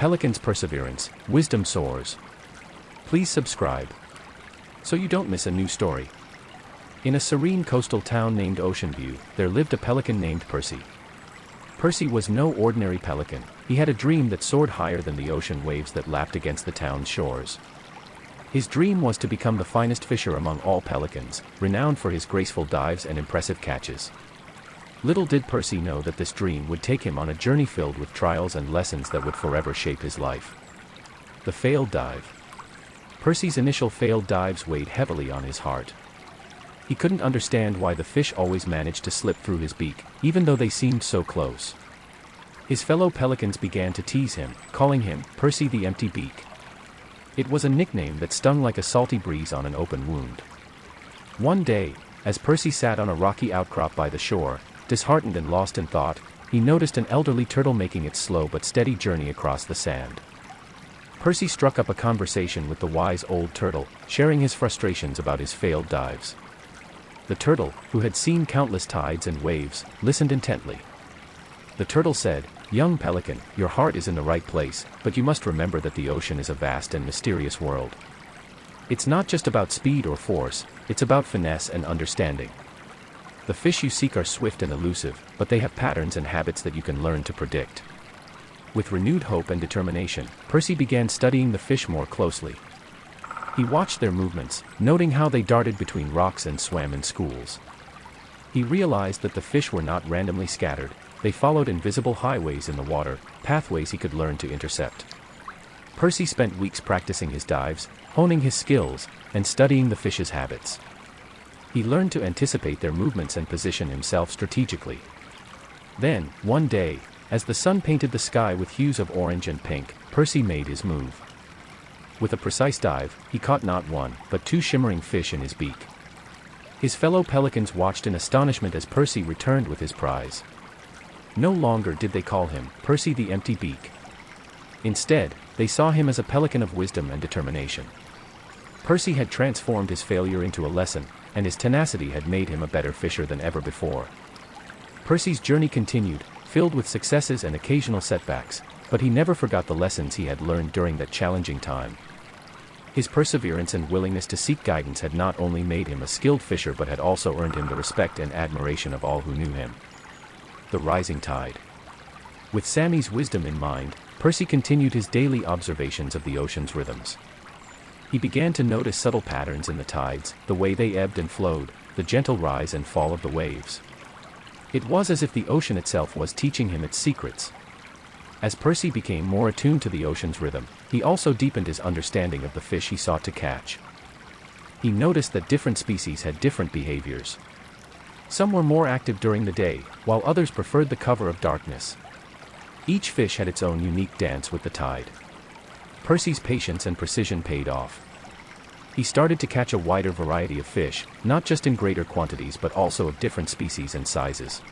Pelican's perseverance, wisdom soars. Please subscribe so you don't miss a new story. In a serene coastal town named Oceanview, there lived a pelican named Percy. Percy was no ordinary pelican. He had a dream that soared higher than the ocean waves that lapped against the town's shores. His dream was to become the finest fisher among all pelicans, renowned for his graceful dives and impressive catches. Little did Percy know that this dream would take him on a journey filled with trials and lessons that would forever shape his life. The failed dive. Percy's initial failed dives weighed heavily on his heart. He couldn't understand why the fish always managed to slip through his beak, even though they seemed so close. His fellow pelicans began to tease him, calling him Percy the Empty Beak. It was a nickname that stung like a salty breeze on an open wound. One day, as Percy sat on a rocky outcrop by the shore, disheartened and lost in thought, he noticed an elderly turtle making its slow but steady journey across the sand. Percy struck up a conversation with the wise old turtle, sharing his frustrations about his failed dives. The turtle, who had seen countless tides and waves, listened intently. The turtle said, "Young pelican, your heart is in the right place, but you must remember that the ocean is a vast and mysterious world. It's not just about speed or force, it's about finesse and understanding. The fish you seek are swift and elusive, but they have patterns and habits that you can learn to predict." With renewed hope and determination, Percy began studying the fish more closely. He watched their movements, noting how they darted between rocks and swam in schools. He realized that the fish were not randomly scattered, they followed invisible highways in the water, pathways he could learn to intercept. Percy spent weeks practicing his dives, honing his skills, and studying the fish's habits. He learned to anticipate their movements and position himself strategically. Then, one day, as the sun painted the sky with hues of orange and pink, Percy made his move. With a precise dive, he caught not one, but two shimmering fish in his beak. His fellow pelicans watched in astonishment as Percy returned with his prize. No longer did they call him Percy the Empty Beak. Instead, they saw him as a pelican of wisdom and determination. Percy had transformed his failure into a lesson, and his tenacity had made him a better fisher than ever before. Percy's journey continued, filled with successes and occasional setbacks, but he never forgot the lessons he had learned during that challenging time. His perseverance and willingness to seek guidance had not only made him a skilled fisher but had also earned him the respect and admiration of all who knew him. The rising tide. With Sammy's wisdom in mind, Percy continued his daily observations of the ocean's rhythms. He began to notice subtle patterns in the tides, the way they ebbed and flowed, the gentle rise and fall of the waves. It was as if the ocean itself was teaching him its secrets. As Percy became more attuned to the ocean's rhythm, he also deepened his understanding of the fish he sought to catch. He noticed that different species had different behaviors. Some were more active during the day, while others preferred the cover of darkness. Each fish had its own unique dance with the tide. Percy's patience and precision paid off. He started to catch a wider variety of fish, not just in greater quantities but also of different species and sizes.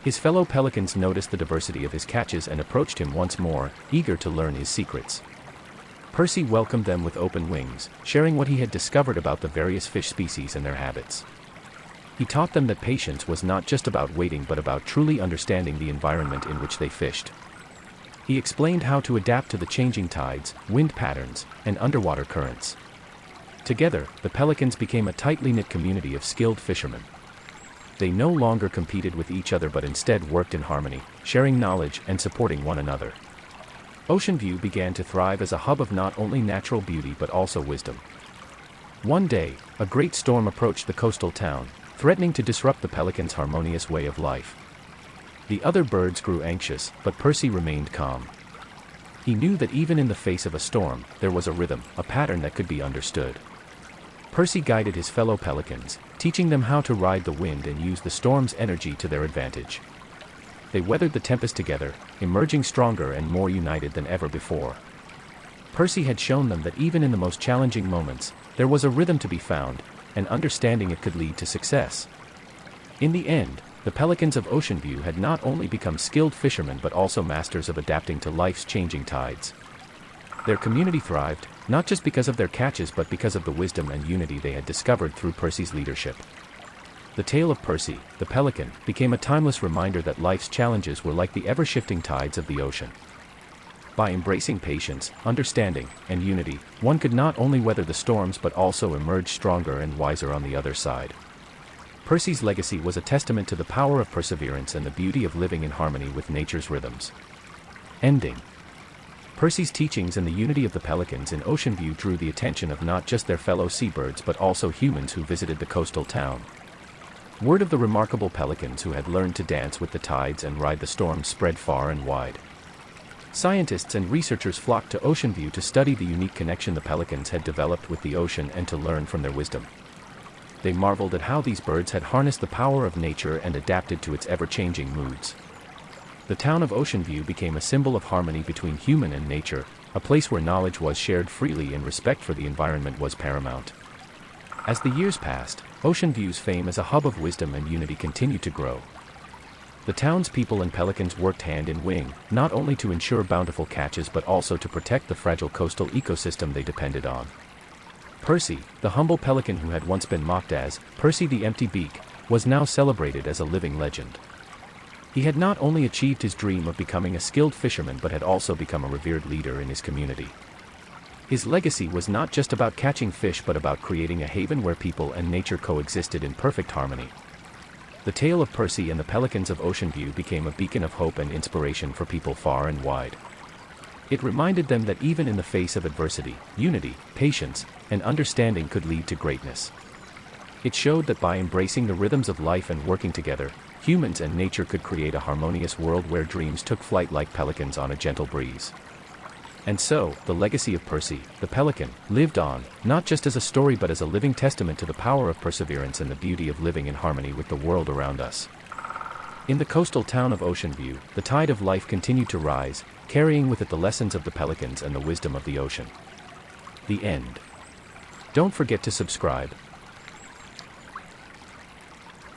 His fellow pelicans noticed the diversity of his catches and approached him once more, eager to learn his secrets. Percy welcomed them with open wings, sharing what he had discovered about the various fish species and their habits. He taught them that patience was not just about waiting but about truly understanding the environment in which they fished. He explained how to adapt to the changing tides, wind patterns, and underwater currents. Together, the pelicans became a tightly knit community of skilled fishermen. They no longer competed with each other but instead worked in harmony, sharing knowledge and supporting one another. Oceanview began to thrive as a hub of not only natural beauty but also wisdom. One day, a great storm approached the coastal town, threatening to disrupt the pelicans' harmonious way of life. The other birds grew anxious, but Percy remained calm. He knew that even in the face of a storm, there was a rhythm, a pattern that could be understood. Percy guided his fellow pelicans, teaching them how to ride the wind and use the storm's energy to their advantage. They weathered the tempest together, emerging stronger and more united than ever before. Percy had shown them that even in the most challenging moments, there was a rhythm to be found, and understanding it could lead to success. In the end, the pelicans of Oceanview had not only become skilled fishermen but also masters of adapting to life's changing tides. Their community thrived, not just because of their catches but because of the wisdom and unity they had discovered through Percy's leadership. The tale of Percy, the pelican, became a timeless reminder that life's challenges were like the ever-shifting tides of the ocean. By embracing patience, understanding, and unity, one could not only weather the storms but also emerge stronger and wiser on the other side. Percy's legacy was a testament to the power of perseverance and the beauty of living in harmony with nature's rhythms. Ending. Percy's teachings and the unity of the pelicans in Oceanview drew the attention of not just their fellow seabirds but also humans who visited the coastal town. Word of the remarkable pelicans who had learned to dance with the tides and ride the storms spread far and wide. Scientists and researchers flocked to Oceanview to study the unique connection the pelicans had developed with the ocean and to learn from their wisdom. They marveled at how these birds had harnessed the power of nature and adapted to its ever-changing moods. The town of Oceanview became a symbol of harmony between human and nature, a place where knowledge was shared freely and respect for the environment was paramount. As the years passed, Oceanview's fame as a hub of wisdom and unity continued to grow. The townspeople and pelicans worked hand in hand, not only to ensure bountiful catches but also to protect the fragile coastal ecosystem they depended on. Percy, the humble pelican who had once been mocked as Percy the Empty Beak, was now celebrated as a living legend. He had not only achieved his dream of becoming a skilled fisherman but had also become a revered leader in his community. His legacy was not just about catching fish but about creating a haven where people and nature coexisted in perfect harmony. The tale of Percy and the pelicans of Oceanview became a beacon of hope and inspiration for people far and wide. It reminded them that even in the face of adversity, unity, patience, and understanding could lead to greatness. It showed that by embracing the rhythms of life and working together, humans and nature could create a harmonious world where dreams took flight like pelicans on a gentle breeze. And so, the legacy of Percy, the pelican, lived on, not just as a story but as a living testament to the power of perseverance and the beauty of living in harmony with the world around us. In the coastal town of Oceanview, the tide of life continued to rise, carrying with it the lessons of the pelicans and the wisdom of the ocean. The end. Don't forget to subscribe,